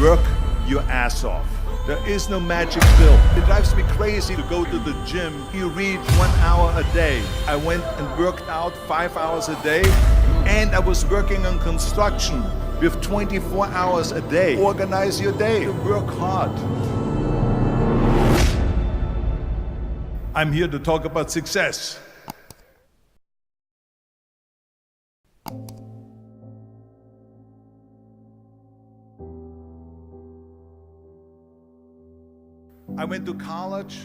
Work your ass off. There is no magic pill. It drives me crazy to go to the gym. You read 1 hour a day. I went and worked out 5 hours a day, and I was working on construction with 24 hours a day. Organize your day. Work hard. I'm here to talk about success. I went to college.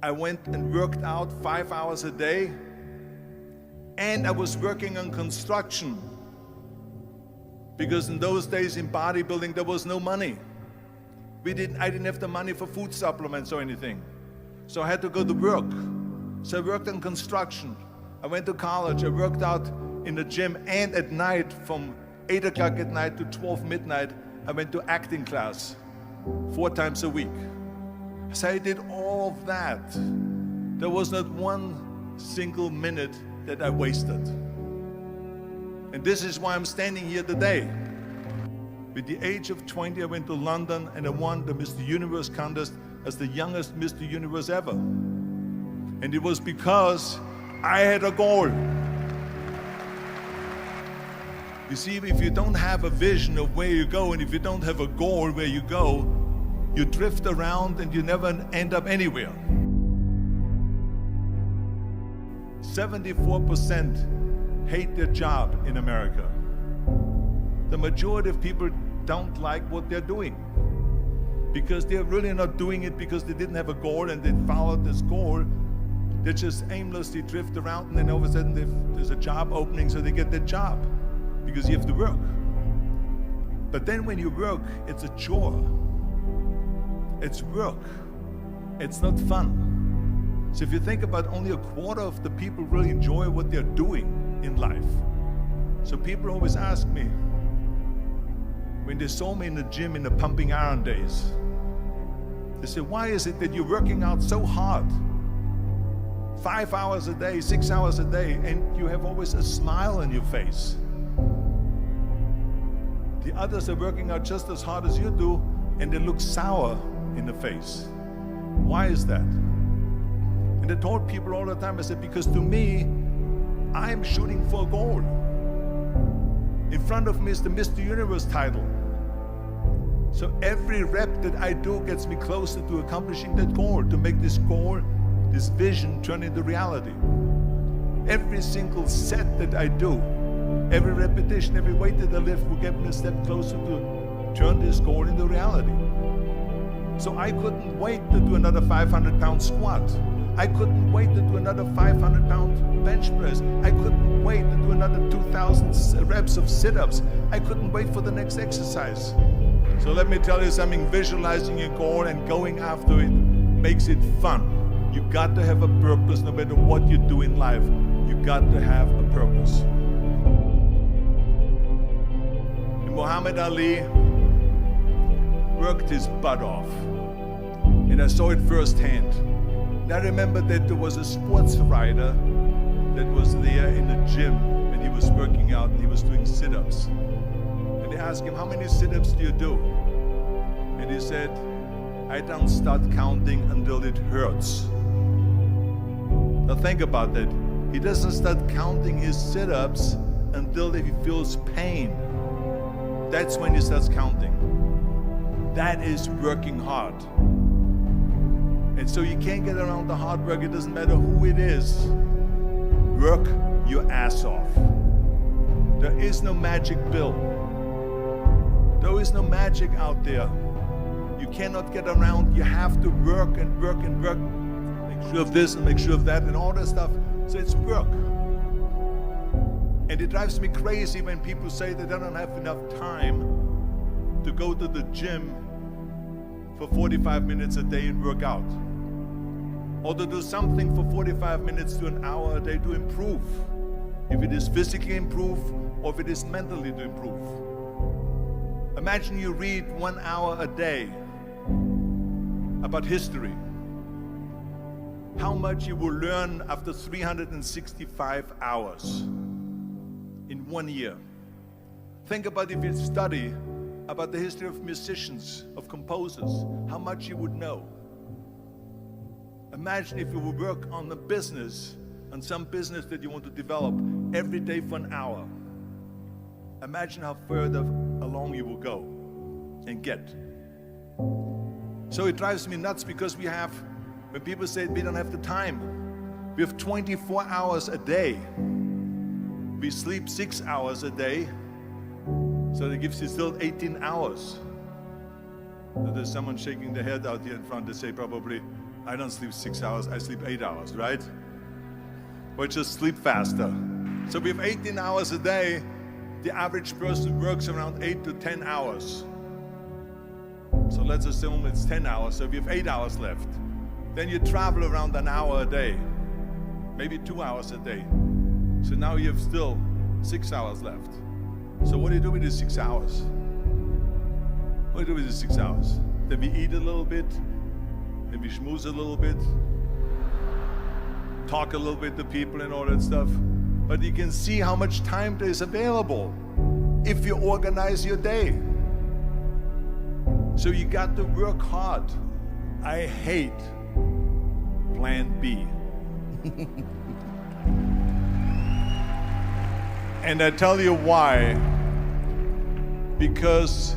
I went and worked out 5 hours a day, and I was working on construction. Because in those days in bodybuilding there was no money. I didn't have the money for food supplements or anything. So I had to go to work. So I worked on construction. I went to college, I worked out in the gym, and at night from 8 o'clock at night to 12 midnight, I went to acting class 4 times a week. So I did all of that. There was not one single minute that I wasted. And this is why I'm standing here today. With the age of 20, I went to London and I won the Mr. Universe contest as the youngest Mr. Universe ever. And it was because I had a goal. You see, if you don't have a vision of where you go, and if you don't have a goal where you go, you drift around and you never end up anywhere. 74% hate their job in America. The majority of people don't like what they're doing because they're really not doing it because they didn't have a goal and they followed this goal. They just aimlessly drift around, and then all of a sudden there's a job opening, so they get that job because you have to work. But then when you work, it's a chore. It's work. It's not fun. So if you think about, only a quarter of the people really enjoy what they're doing in life. So people always ask me, when they saw me in the gym in the pumping iron days, they say, why is it that you're working out so hard? 5 hours a day, 6 hours a day, and you have always a smile on your face. The others are working out just as hard as you do, and they look sour in the face. Why is that? And I told people all the time, I said, because to me, I'm shooting for a goal. In front of me is the Mr. Universe title. So every rep that I do gets me closer to accomplishing that goal, to make this goal, this vision, turn into reality. Every single set that I do, every repetition, every weight that I lift will get me a step closer to turn this goal into reality. So I couldn't wait to do another 500-pound squat. I couldn't wait to do another 500-pound bench press. I couldn't wait to do another 2,000 reps of sit-ups. I couldn't wait for the next exercise. So let me tell you something, visualizing your goal and going after it makes it fun. You got to have a purpose no matter what you do in life. You got to have a purpose. And Muhammad Ali worked his butt off. And I saw it firsthand. And I remember that there was a sports writer that was there in the gym and he was working out and he was doing sit-ups. And they asked him, how many sit-ups do you do? And he said, I don't start counting until it hurts. Now think about that. He doesn't start counting his sit-ups until he feels pain. That's when he starts counting. That is working hard. And so you can't get around the hard work. It doesn't matter who it is. Work your ass off. There is no magic pill. There is no magic out there. You cannot get around. You have to work and work and work. Make sure of this and make sure of that and all that stuff. So it's work. And it drives me crazy when people say that they don't have enough time to go to the gym for 45 minutes a day and work out. Or to do something for 45 minutes to an hour a day to improve. If it is physically improve or if it is mentally to improve. Imagine you read 1 hour a day about history. How much you will learn after 365 hours in 1 year. Think about if you study about the history of musicians, of composers, how much you would know. Imagine if you would work on a business, on some business that you want to develop every day for an hour. Imagine how further along you will go and get. So it drives me nuts because when people say we don't have the time, we have 24 hours a day. We sleep 6 hours a day, so that gives you still 18 hours. So there's someone shaking their head out here in front to say probably, I don't sleep 6 hours, I sleep 8 hours, right? Or just sleep faster. So we have 18 hours a day. The average person works around 8 to 10 hours. So let's assume it's 10 hours, so we have 8 hours left. Then you travel around an hour a day, maybe 2 hours a day. So now you have still 6 hours left. So what do you do with these 6 hours? What do you do with these 6 hours? Then we eat a little bit, then we schmooze a little bit, talk a little bit to people and all that stuff. But you can see how much time there is available if you organize your day. So you got to work hard. I hate plan B. And I tell you why. Because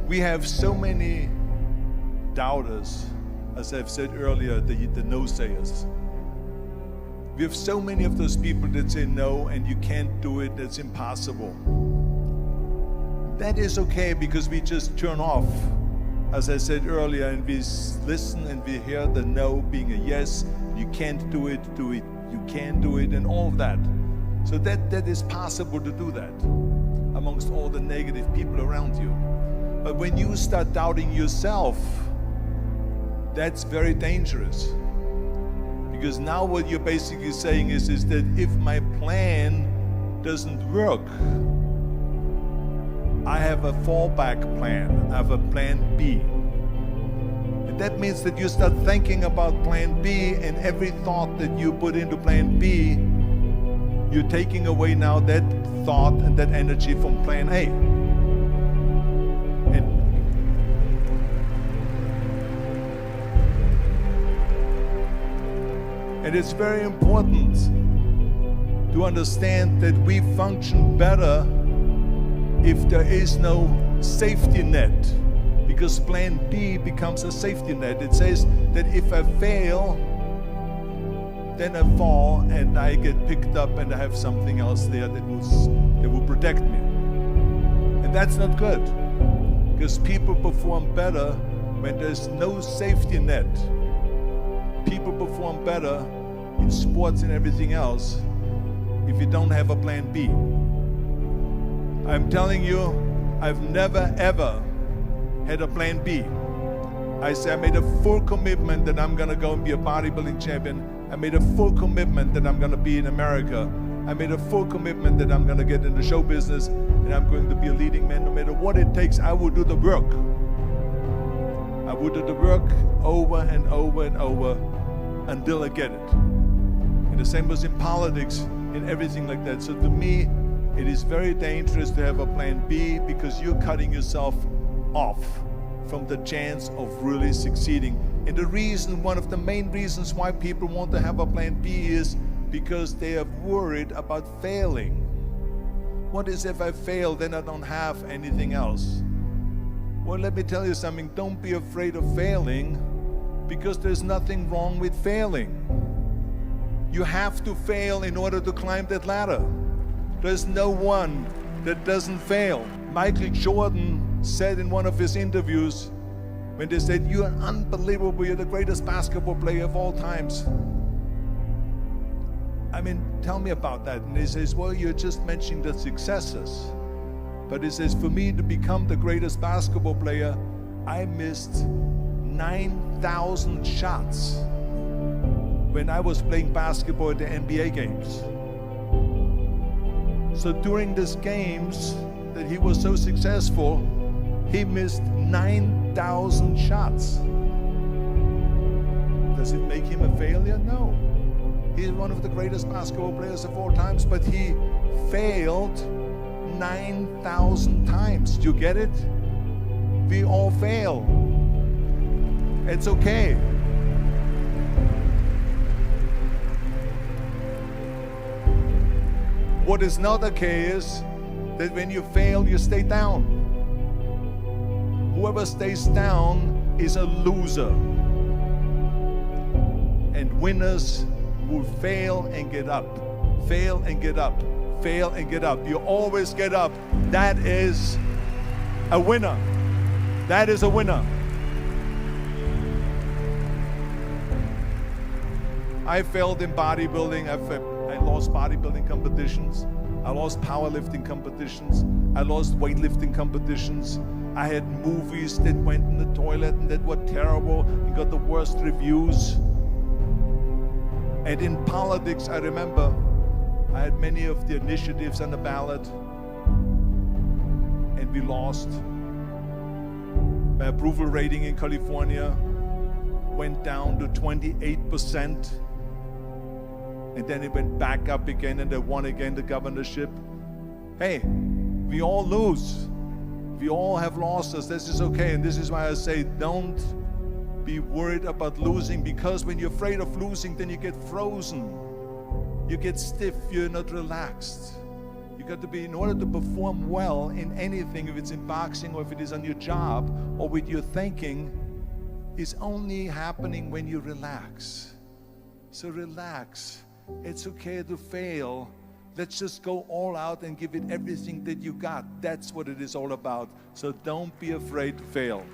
we have so many doubters, as I've said earlier, the no-sayers. We have so many of those people that say no and you can't do it, that's impossible. That is okay because we just turn off, as I said earlier, and we listen and we hear the no being a yes. You can't do it, you can do it, and all of that. So that is possible to do that amongst all the negative people around you. But when you start doubting yourself, that's very dangerous. Because now what you're basically saying is that if my plan doesn't work, I have a fallback plan, I have a plan B. And that means that you start thinking about plan B, and every thought that you put into plan B, you're taking away now that thought and that energy from plan A. And it's very important to understand that we function better if there is no safety net, because plan B becomes a safety net. It says that if I fail, then I fall and I get picked up and I have something else there that will protect me. And that's not good, because people perform better when there's no safety net. People perform better in sports and everything else if you don't have a plan B. I'm telling you, I've never ever had a plan B. I made a full commitment that I'm gonna go and be a bodybuilding champion. I made a full commitment that I'm gonna be in America. I made a full commitment that I'm gonna get in the show business and I'm going to be a leading man. No matter what it takes, I will do the work. I will do the work over and over and over until I get it. And the same was in politics and everything like that. So to me, it is very dangerous to have a plan B, because you're cutting yourself off from the chance of really succeeding. And the reason, one of the main reasons why people want to have a plan B is because they are worried about failing. What is if I fail, then I don't have anything else? Well, let me tell you something, don't be afraid of failing, because there's nothing wrong with failing. You have to fail in order to climb that ladder. There's no one that doesn't fail. Michael Jordan said in one of his interviews, when they said, "You're unbelievable, you're the greatest basketball player of all times." I mean, tell me about that. And he says, well, you're just mentioning the successes. But he says, for me to become the greatest basketball player, I missed 9,000 shots when I was playing basketball at the NBA games. So during these games that he was so successful, he missed 9,000 shots. Does it make him a failure? No. He's one of the greatest basketball players of all times, but he failed 9,000 times. Do you get it? We all fail. It's okay. What is not okay is that when you fail, you stay down. Whoever stays down is a loser. And winners will fail and get up. Fail and get up. Fail and get up. You always get up. That is a winner. That is a winner. I failed in bodybuilding. I lost bodybuilding competitions. I lost powerlifting competitions. I lost weightlifting competitions. I had movies that went in the toilet and that were terrible and got the worst reviews. And in politics, I remember I had many of the initiatives on the ballot, and we lost. My approval rating in California went down to 28%, and then it went back up again, and I won again the governorship. Hey, we all lose. We all have losses. This is okay, and this is why I say don't be worried about losing, because when you're afraid of losing, then you get frozen. You get stiff, you're not relaxed. You got to be, in order to perform well in anything, if it's in boxing or if it is on your job or with your thinking, is only happening when you relax. So relax. It's okay to fail. Let's just go all out and give it everything that you got. That's what it is all about. So don't be afraid to fail.